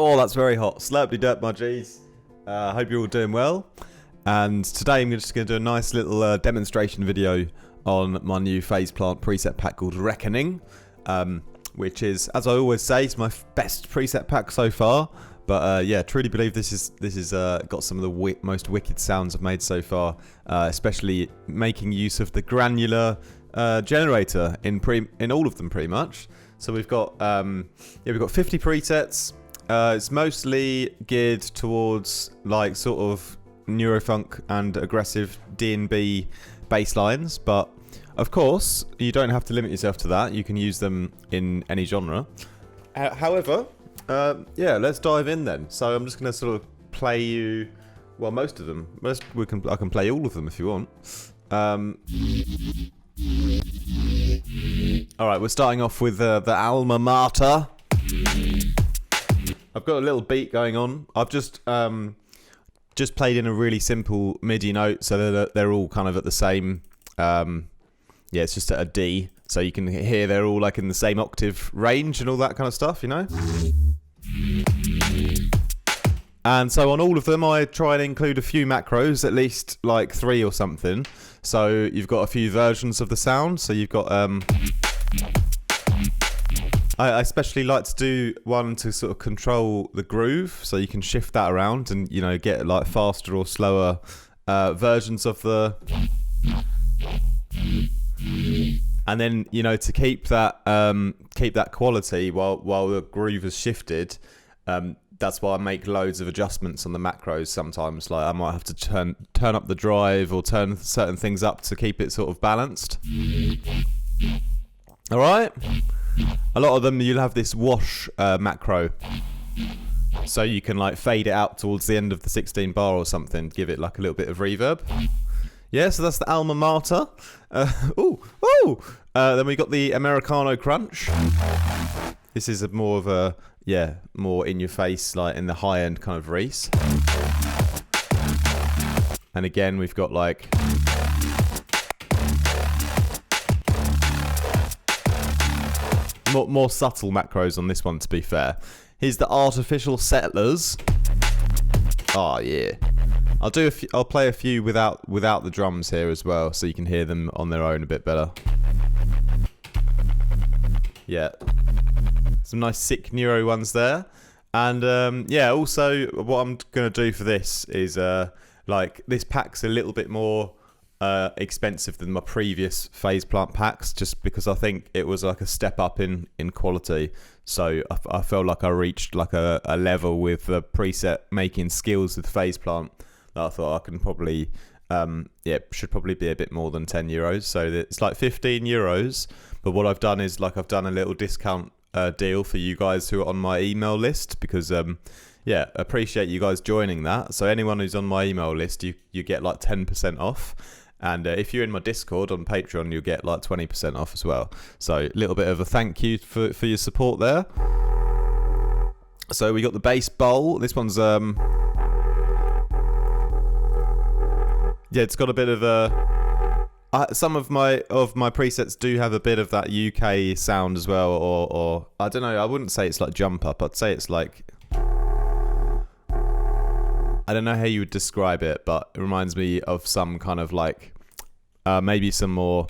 Oh, that's very hot. Slurpy derp, my G's. I hope you're all doing well. And today I'm just going to do a nice little demonstration video on my new phase plant preset pack called Reckoning, which is, as I always say, it's my best preset pack so far. But yeah, truly believe this is got some of the most wicked sounds I've made so far, especially making use of the granular generator in all of them pretty much. So we've got 50 presets. It's mostly geared towards like sort of neurofunk and aggressive DNB bass lines, but of course you don't have to limit yourself to that. You can use them in any genre. However, yeah, let's dive in then. So I'm just going to sort of play you, well, most of them. I can play all of them if you want. All right, we're starting off with the alma mater. I've got a little beat going on. I've just played in a really simple MIDI note, so they're all kind of at the same. Yeah, it's just at a D, so you can hear they're all like in the same octave range and all that kind of stuff, you know. And so on all of them, I try and include a few macros, at least like 3 or something. So you've got a few versions of the sound. So you've got I especially like to do one to sort of control the groove, so you can shift that around and, you know, get like faster or slower versions of the. And then, you know, to keep that quality while the groove is shifted, that's why I make loads of adjustments on the macros sometimes. Like I might have to turn up the drive or turn certain things up to keep it sort of balanced. All right. A lot of them you'll have this wash macro, so you can like fade it out towards the end of the 16 bar or something, give it like a little bit of reverb. Yeah, so that's the alma mater. Then we got the Americano crunch. This is more of a, yeah, more in your face, like in the high end kind of Reese. And again, we've got like more subtle macros on this one, to be fair. Here's the artificial settlers. Oh yeah. I'll play a few without the drums here as well, so you can hear them on their own a bit better. Yeah. Some nice sick neuro ones there. And yeah, also what I'm going to do for this is like this pack's a little bit more expensive than my previous phase plant packs, just because I think it was like a step up in quality. So I felt like I reached like a level with the preset making skills with phase plant that I thought I can probably should probably be a bit more than €10. So it's like €15. But what I've done is like I've done a little discount deal for you guys who are on my email list, because yeah, appreciate you guys joining that. So anyone who's on my email list, you get like 10% off. And if you're in my Discord on Patreon, you'll get like 20% off as well. So a little bit of a thank you for your support there. So we got the bass bowl. This one's yeah, it's got a bit of a. Some of my presets do have a bit of that UK sound as well, or I don't know. I wouldn't say it's like jump up. I'd say it's like. I don't know how you would describe it, but it reminds me of some kind of like maybe some more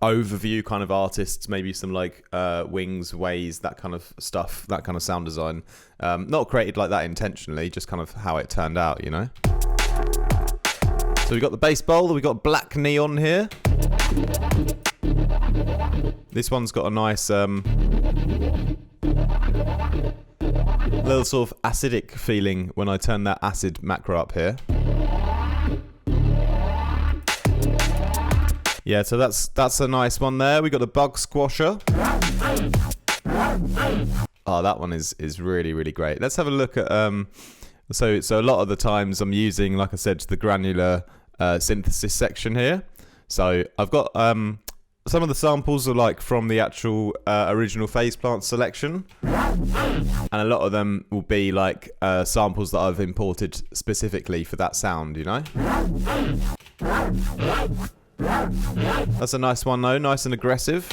overview kind of artists, maybe some like Wings, Ways, that kind of stuff, that kind of sound design. Not created like that intentionally, just kind of how it turned out, you know. So we got the bass bowl, we got black neon here. This one's got a nice little sort of acidic feeling when I turn that acid macro up here. Yeah, so that's a nice one there. We got the bug squasher. Oh, that one is really, really great. Let's have a look at so a lot of the times I'm using, like I said, the granular synthesis section here. So I've got some of the samples are like from the actual original phase plant selection, and a lot of them will be like samples that I've imported specifically for that sound, you know. That's a nice one though, nice and aggressive.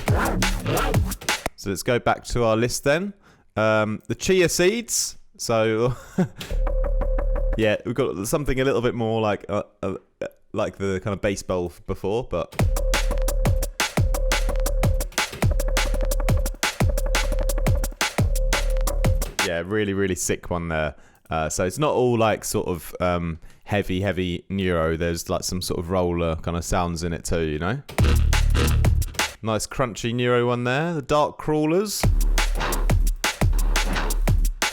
So let's go back to our list then. The chia seeds. So yeah, we've got something a little bit more like the kind of baseball before, but yeah, really, really sick one there. So it's not all like sort of heavy neuro. There's like some sort of roller kind of sounds in it too, you know. Nice crunchy neuro one there. The dark crawlers.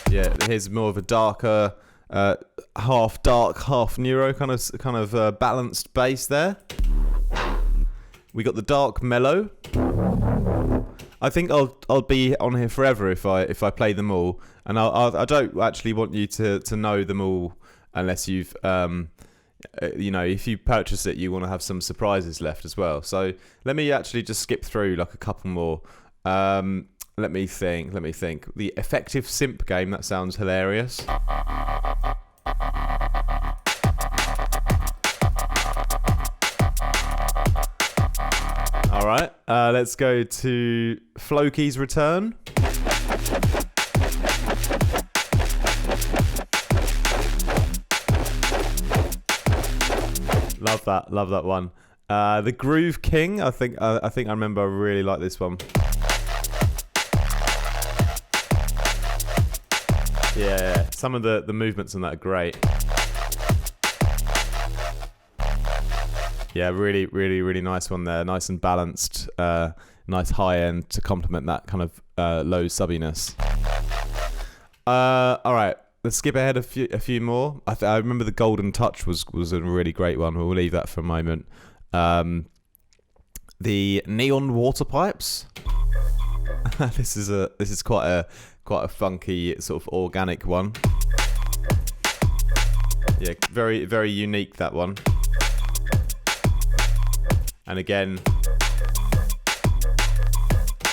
Yeah, here's more of a darker, half dark, half neuro kind of balanced bass there. We got the dark mellow. I think I'll be on here forever if I play them all, and I don't actually want you to know them all unless you've you know, if you purchase it, you want to have some surprises left as well. So let me actually just skip through like a couple more. Let me think. The effective simp game, that sounds hilarious. Alright, let's go to Floki's Return. Love that one. The Groove King, I think I remember I really like this one. Yeah, some of the movements on that are great. Yeah, really nice one there. Nice and balanced. Nice high end to complement that kind of low subbiness. All right, let's skip ahead a few more. I remember the Golden Touch was a really great one. We'll leave that for a moment. The Neon Water Pipes. This is quite a funky sort of organic one. Yeah, very unique, that one. And again,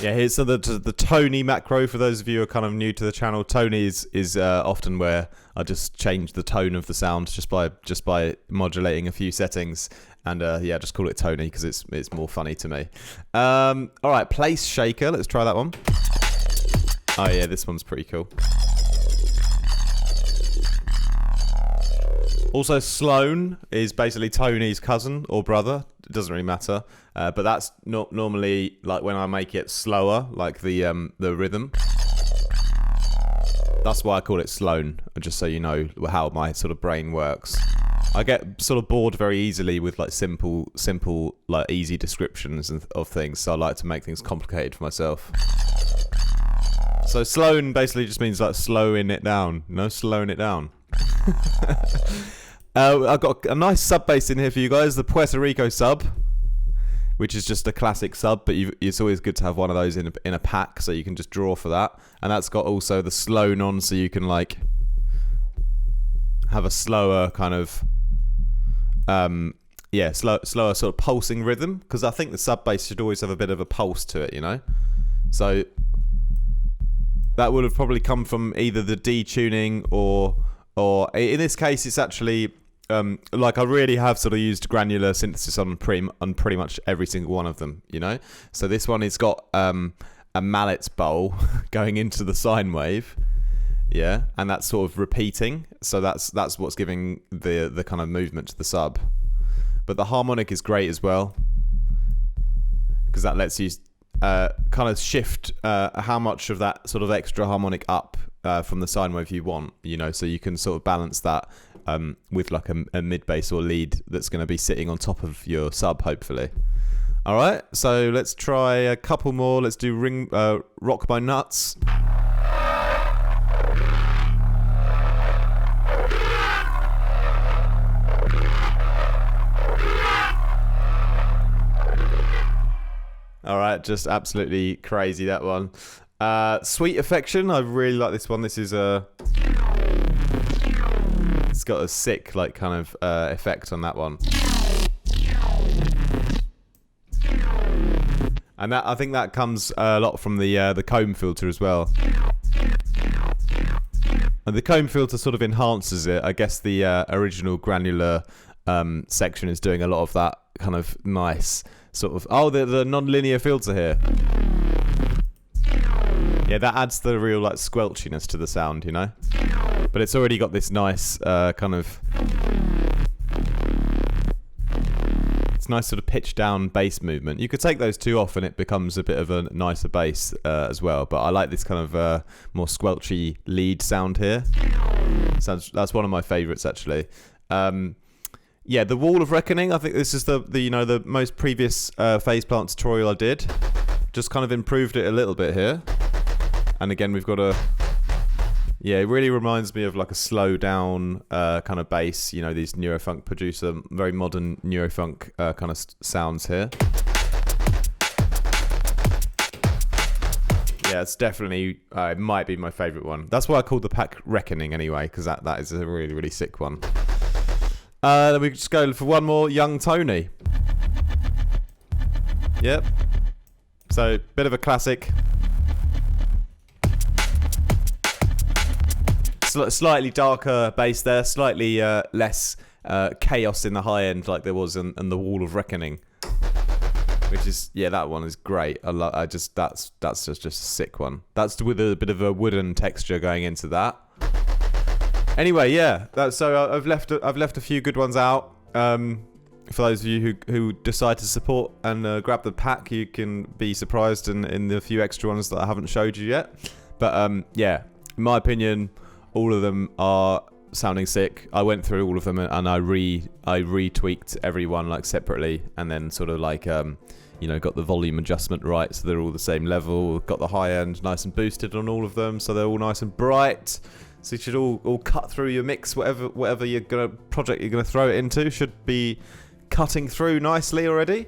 yeah, here's the Tony macro for those of you who are kind of new to the channel. Tony is often where I just change the tone of the sound just by modulating a few settings, and yeah, just call it Tony because it's more funny to me. All right, Place Shaker. Let's try that one. Oh yeah, this one's pretty cool. Also, Sloan is basically Tony's cousin or brother. It doesn't really matter, but that's not normally like when I make it slower, like the rhythm. That's why I call it Sloan, just so you know how my sort of brain works. I get sort of bored very easily with like simple like easy descriptions of things, so I like to make things complicated for myself. So Sloan basically just means like slowing it down, slowing it down. I've got a nice sub bass in here for you guys, the Puerto Rico sub, which is just a classic sub, but it's always good to have one of those in a pack, so you can just draw for that. And that's got also the Sloan on, so you can like have a slower kind of slower sort of pulsing rhythm, because I think the sub bass should always have a bit of a pulse to it, So that would have probably come from either the detuning or in this case it's actually like I really have sort of used granular synthesis on pretty much every single one of them, So this one has got a mallet bowl going into the sine wave, yeah, and that's sort of repeating. So that's what's giving the kind of movement to the sub. But the harmonic is great as well, because that lets you kind of shift how much of that sort of extra harmonic up from the sine wave you want, so you can sort of balance that with like a mid bass or lead that's going to be sitting on top of your sub, hopefully. All right, so let's try a couple more. Let's do Rock My Nuts. All right, just absolutely crazy, that one. Sweet Affection, I really like this one. This is it's got a sick like kind of effect on that one. And that, I think that comes a lot from the comb filter as well. And the comb filter sort of enhances it. I guess the original granular section is doing a lot of that kind of nice sort of... Oh, the non-linear filter here. Yeah, that adds the real like squelchiness to the sound, you know. But it's already got this nice kind of... It's nice sort of pitch down bass movement. You could take those two off and it becomes a bit of a nicer bass as well. But I like this kind of more squelchy lead sound here. That's one of my favourites actually. Yeah, the Wall of Reckoning. I think this is the most previous phase plant tutorial I did. Just kind of improved it a little bit here. And again, we've got a... Yeah, it really reminds me of like a slow down kind of bass. You know, these Neurofunk producer, very modern Neurofunk kind of sounds here. Yeah, it's definitely, it might be my favourite one. That's why I called the pack Reckoning anyway, because that is a really, really sick one. Then we just go for one more, Young Tony. Yep. So, bit of a classic. Slightly darker bass there, slightly less chaos in the high end like there was in the Wall of Reckoning, which is, yeah, that one is great. That's just a sick one. That's with a bit of a wooden texture going into that. Anyway, yeah, so I've left a few good ones out. For those of you who decide to support and grab the pack, you can be surprised in the few extra ones that I haven't showed you yet. But yeah, in my opinion, all of them are sounding sick. I went through all of them and I retweaked every one like separately, and then sort of like you know, got the volume adjustment right so they're all the same level. Got the high end nice and boosted on all of them, so they're all nice and bright. So you should all cut through your mix, whatever project you're gonna throw it into should be cutting through nicely already.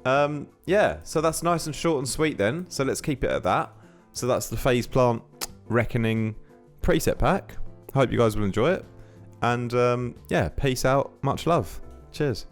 Yeah, so that's nice and short and sweet then. So let's keep it at that. So that's the Phase Plant Reckoning preset pack. Hope you guys will enjoy it. And yeah, peace out. Much love. Cheers.